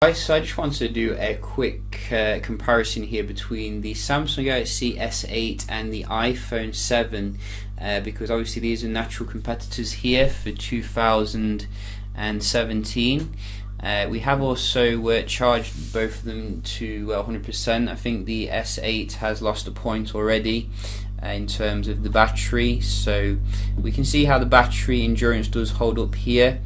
Guys, so I just wanted to do a quick comparison here between the Samsung Galaxy S8 and the iPhone 7 because obviously these are natural competitors here for 2017. We have also charged both of them to 100%. I think the S8 has lost a point already in terms of the battery, so we can see how the battery endurance does hold up here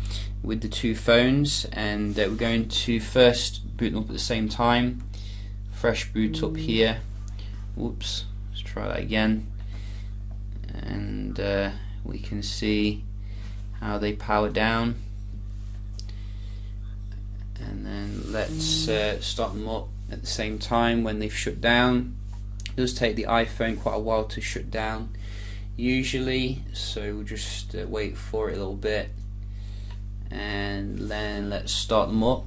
with the two phones. And we're going to first boot them up at the same time. Fresh boot up here. Whoops, let's try that again. And we can see how they power down. And then let's start them up at the same time when they've shut down. It does take the iPhone quite a while to shut down usually, so we'll just wait for it a little bit. And then let's start them up.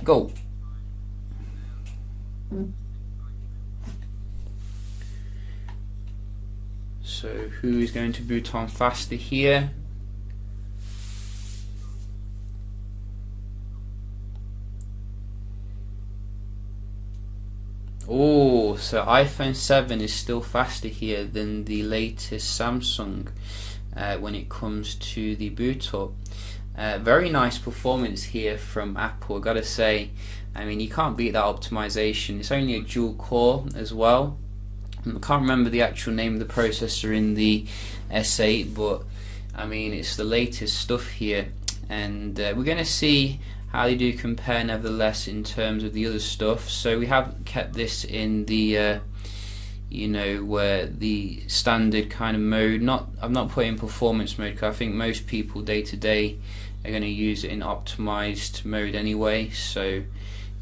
Go. So who is going to boot on faster here? Oh, so iPhone 7 is still faster here than the latest Samsung when it comes to the boot up. Very nice performance here from Apple, gotta say. I mean, you can't beat that optimization. It's only a dual core as well. I can't remember the actual name of the processor in the S8, but I mean, it's the latest stuff here, and we're going to see how they do compare nevertheless in terms of the other stuff. So we have kept this in the where the standard kind of mode. I've not put in performance mode because I think most people day to day are going to use it in optimized mode anyway. So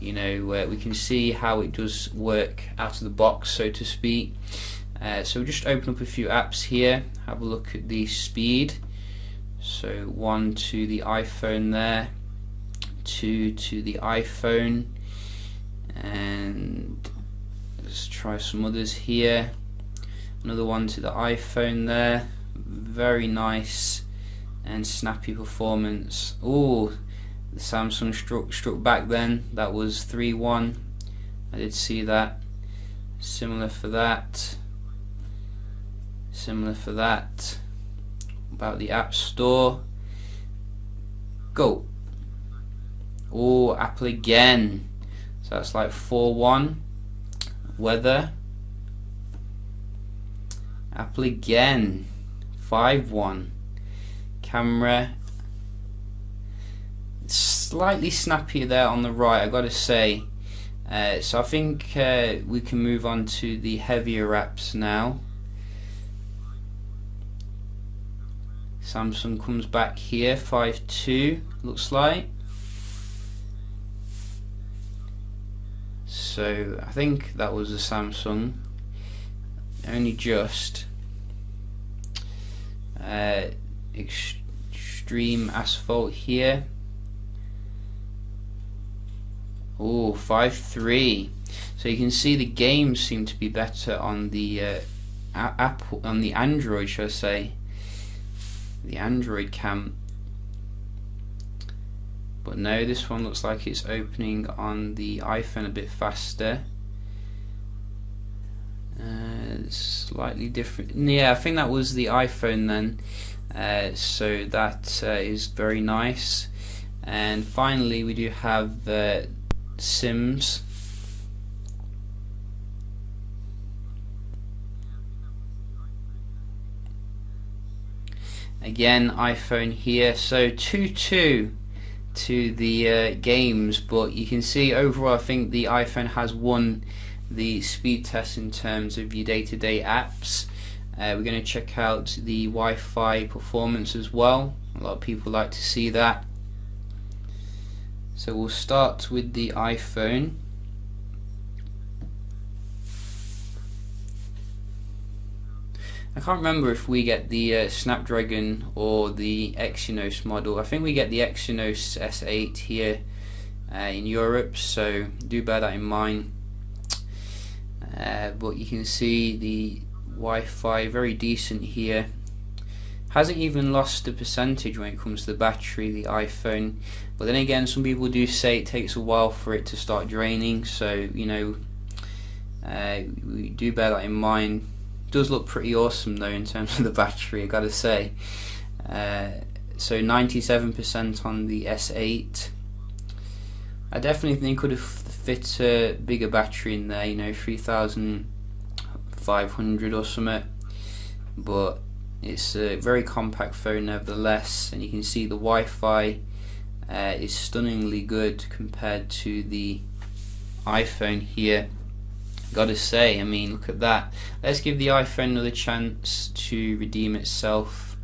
we can see how it does work out of the box, so to speak. So we'll just open up a few apps here, have a look at the speed. So 1 to the iPhone there, 2 to the iPhone, and let's try some others here. Another 1 to the iPhone there. Very nice and snappy performance. Oh, the Samsung struck back then. That was 3-1. I did see that. Similar for that. Similar for that. About the App Store. Go. Oh, Apple again. So that's like 4-1. Weather. Apple again. 5-1. Camera. Slightly snappier there on the right, I gotta say. So I think we can move on to the heavier apps now. Samsung comes back here, 5-2 looks like. So I think that was a Samsung, only just. Extreme Asphalt here. Oh, 5-3. So you can see the games seem to be better on the Apple, on the Android, shall I say, the Android cam. But no, this one looks like it's opening on the iPhone a bit faster. Slightly different. Yeah, I think that was the iPhone then. So that is very nice. And finally, we do have Sims. Again, iPhone here. So 2-2 to the games, but you can see overall I think the iPhone has won the speed test in terms of your day-to-day apps. We're going to check out the Wi-Fi performance as well. A lot of people like to see that. So we'll start with the iPhone. I can't remember if we get the Snapdragon or the Exynos model. I think we get the Exynos S8 here in Europe, so do bear that in mind. But you can see the Wi-Fi very decent here. Hasn't even lost the percentage when it comes to the battery, the iPhone. But then again, some people do say it takes a while for it to start draining, so you know, we do bear that in mind. It does look pretty awesome though in terms of the battery, I gotta say. So 97% on the S8. I definitely think could have fit a bigger battery in there, you know, 3500 or something. But it's a very compact phone nevertheless, and you can see the Wi-Fi is stunningly good compared to the iPhone here. Gotta say, I mean, look at that. Let's give the iPhone another chance to redeem itself.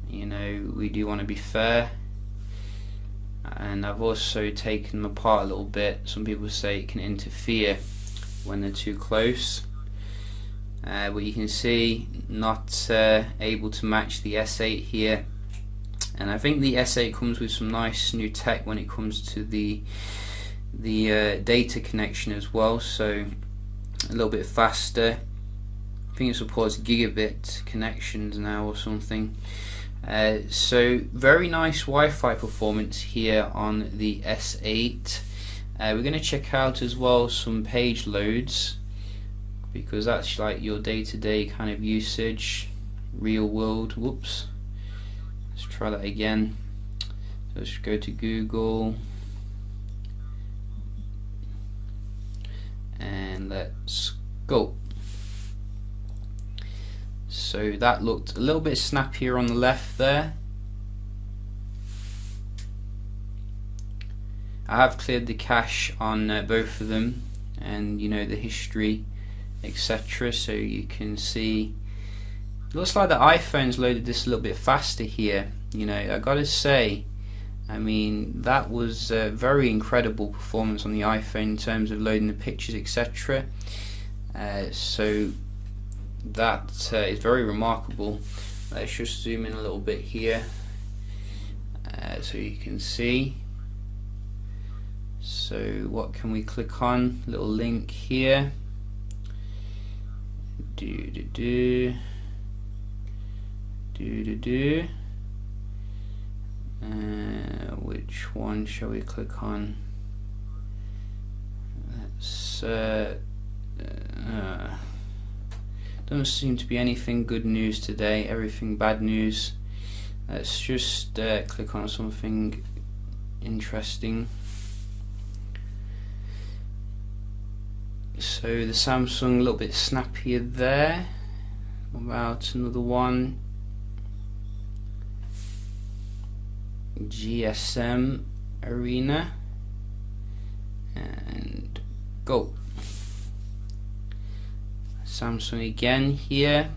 You know, we do want to be fair. And I've also taken them apart a little bit. Some people say it can interfere when they're too close. But you can see not able to match the S8 here, and I think the S8 comes with some nice new tech when it comes to the data connection as well, so a little bit faster. I think it supports gigabit connections now or something. So very nice Wi-Fi performance here on the S8. We're going to check out as well some page loads, because that's like your day-to-day kind of usage, real world. Whoops, let's try that again. So let's go to Google and let's go. So that looked a little bit snappier on the left there. I have cleared the cache on both of them, and you know, the history, etc. So you can see, it looks like the iPhone's loaded this a little bit faster here. You know, I gotta say, I mean, that was a very incredible performance on the iPhone in terms of loading the pictures, etc. So that is very remarkable. Let's just zoom in a little bit here so you can see. So what can we click on? Little link here. Which one shall we click on? Let's doesn't seem to be anything good news today, everything bad news. Let's just click on something interesting. So the Samsung a little bit snappier there. What about another one? GSM Arena, and go. Samsung again here.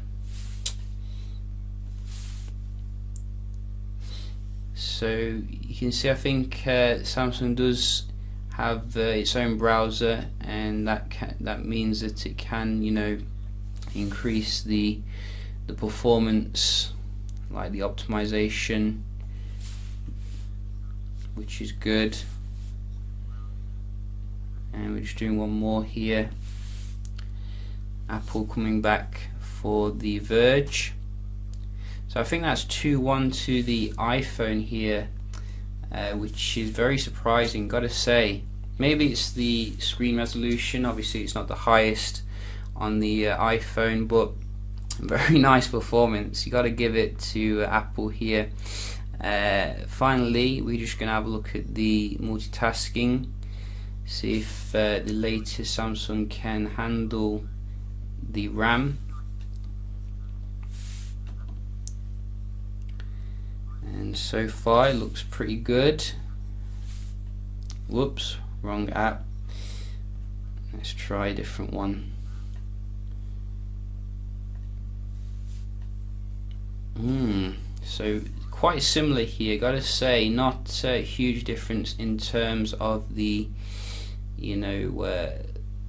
So you can see, I think Samsung does have its own browser, and that means that it can, you know, increase the performance, like the optimization, which is good. And we're just doing one more here. Apple coming back for the Verge. So I think that's 2-1 to the iPhone here, which is very surprising, gotta say. Maybe it's the screen resolution, obviously it's not the highest on the iPhone, but very nice performance, you gotta give it to Apple here. Finally, we're just gonna have a look at the multitasking, see if the latest Samsung can handle the RAM. And so far it looks pretty good. Whoops, wrong app. Let's try a different one. So quite similar here, gotta say, not a huge difference in terms of the, you know,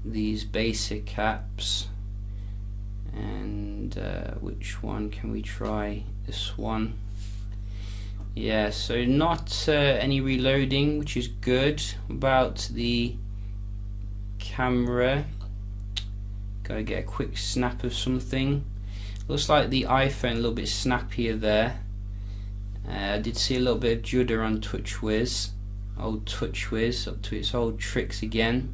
these basic apps. And which one can we try? This one. Yeah, so not any reloading, which is good. About the camera, gotta get a quick snap of something. Looks like the iPhone a little bit snappier there. I did see a little bit of judder on TouchWiz. Old TouchWiz up to its old tricks again.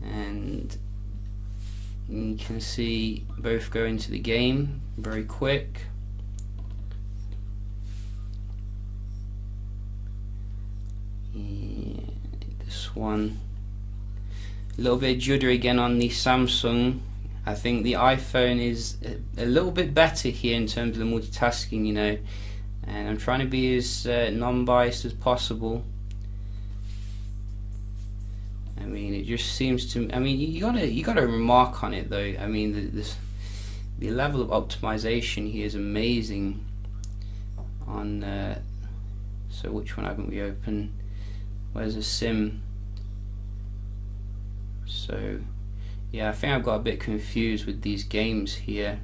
And you can see both go into the game very quick. Yeah, this one. A little bit of judder again on the Samsung. I think the iPhone is a little bit better here in terms of the multitasking, you know, and I'm trying to be as non-biased as possible. I mean, it just seems to. I mean, you gotta remark on it though. I mean, the level of optimization here is amazing. On so which one haven't we opened? Where's the sim? So yeah, I think I've got a bit confused with these games here.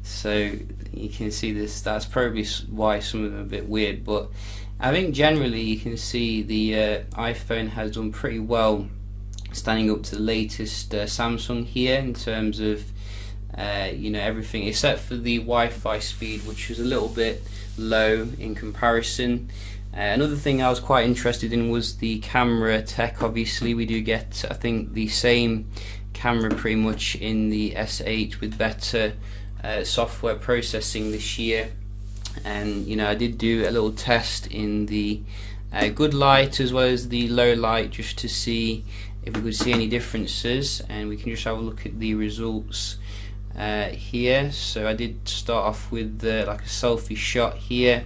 So you can see this. That's probably why some of them are a bit weird, but I think generally you can see the iPhone has done pretty well standing up to the latest Samsung here in terms of you know, everything except for the Wi-Fi speed, which was a little bit low in comparison. Another thing I was quite interested in was the camera tech. Obviously we do get, I think, the same camera pretty much in the S8 with better software processing this year. And you know, I did do a little test in the good light as well as the low light just to see if we could see any differences, and we can just have a look at the results here. So I did start off with like a selfie shot here,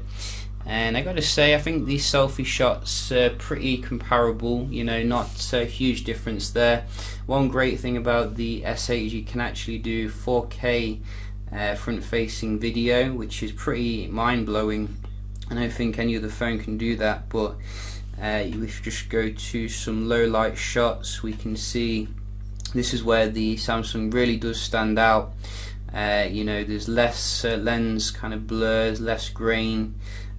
and I gotta say I think these selfie shots are pretty comparable, you know, not a huge difference there. One great thing about the S8 is you can actually do 4K front-facing video, which is pretty mind-blowing. I don't think any other phone can do that, but if we just go to some low-light shots, we can see this is where the Samsung really does stand out. You know, there's less lens kind of blurs, less grain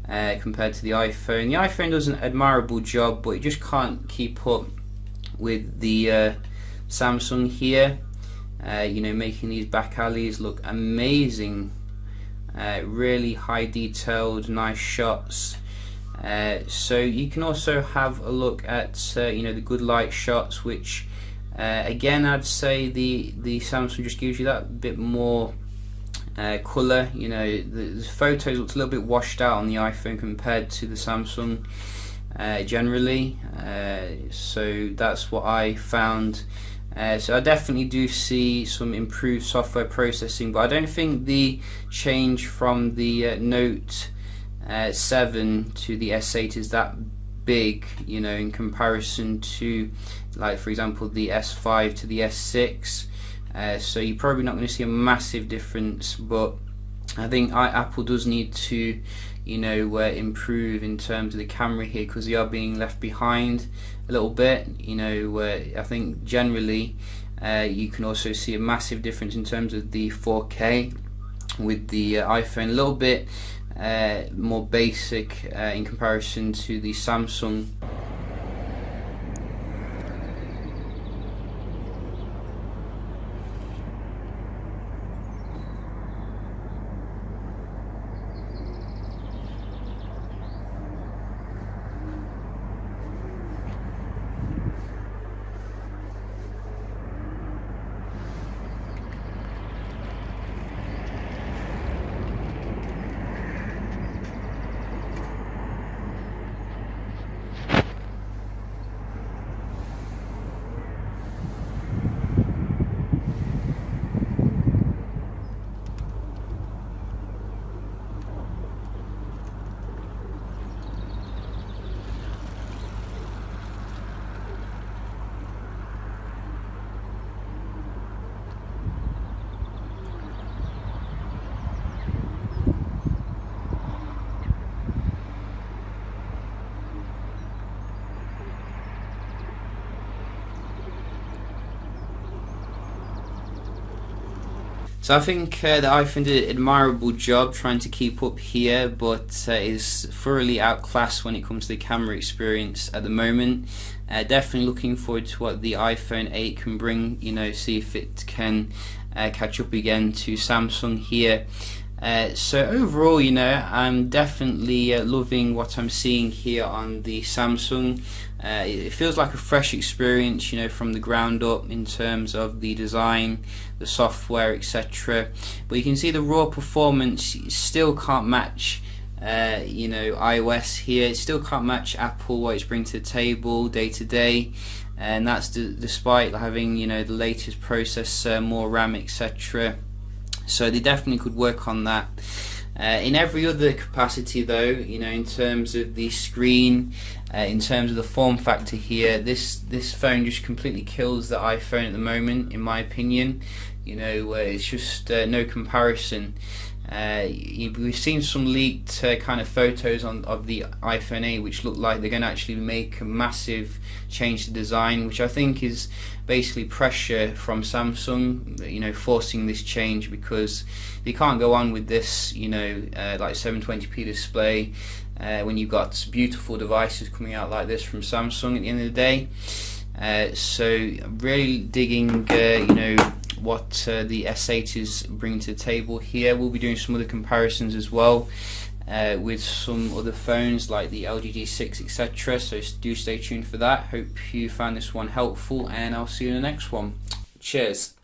compared to the iPhone. The iPhone does an admirable job, but it just can't keep up with the Samsung here. You know, making these back alleys look amazing. Really high detailed, nice shots. So you can also have a look at you know, the good light shots, which again I'd say the Samsung just gives you that bit more colour. You know, the photos looks a little bit washed out on the iPhone compared to the Samsung generally. So that's what I found. So I definitely do see some improved software processing, but I don't think the change from the Note 7 to the S8 is that big, you know, in comparison to, like, for example, the S5 to the S6. So you're probably not going to see a massive difference, but I think Apple does need to, you know, improve in terms of the camera here, because they are being left behind a little bit. You know, I think generally you can also see a massive difference in terms of the 4K with the iPhone, a little bit more basic in comparison to the Samsung. So I think the iPhone did an admirable job trying to keep up here, but is thoroughly outclassed when it comes to the camera experience at the moment. Definitely looking forward to what the iPhone 8 can bring, see if it can catch up again to Samsung here. So overall, I'm definitely loving what I'm seeing here on the Samsung. It feels like a fresh experience, from the ground up in terms of the design, the software, etc. But you can see the raw performance still can't match iOS here. It still can't match Apple, what it's bringing to the table day to day, and that's despite having the latest processor, more RAM, etc. So they definitely could work on that. In every other capacity though, in terms of the screen, in terms of the form factor here, this phone just completely kills the iPhone at the moment, in my opinion. It's just no comparison. We've seen some leaked kind of photos of the iPhone 8 which look like they're going to actually make a massive change to design, which I think is basically pressure from Samsung, forcing this change, because they can't go on with this, like 720p display when you've got beautiful devices coming out like this from Samsung at the end of the day. So I'm really digging what the S8 is bringing to the table here. We'll be doing some other comparisons as well with some other phones like the LG G6, etc. So do stay tuned for that. Hope you found this one helpful, and I'll see you in the next one. Cheers.